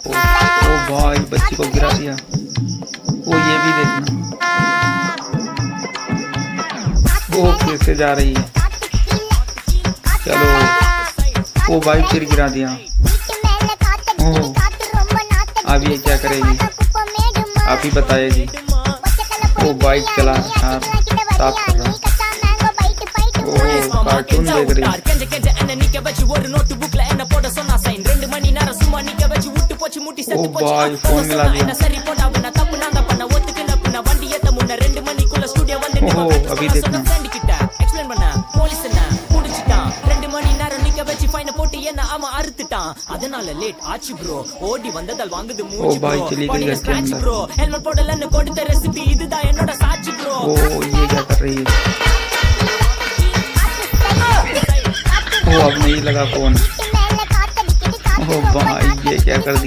ओ भाई बच्ची को गिरा दिया। ओ ये भी देखना, वो फिर से जा रही है। चलो, ओ भाई फिर गिरा दिया। ओह, अब ये क्या करेगी, आप ही बताएगी। ओ बाइक चला यार, साफ कर रहा। ओ कार्टून देख रही। ओ भाई फोन मिला दिया। ओह अभी देखना। ओ भाई चली गई घर के अंदर। ओ ये क्या कर रही है। ओ अब नहीं लगा फोन। ओ भाई ये क्या कर दिया।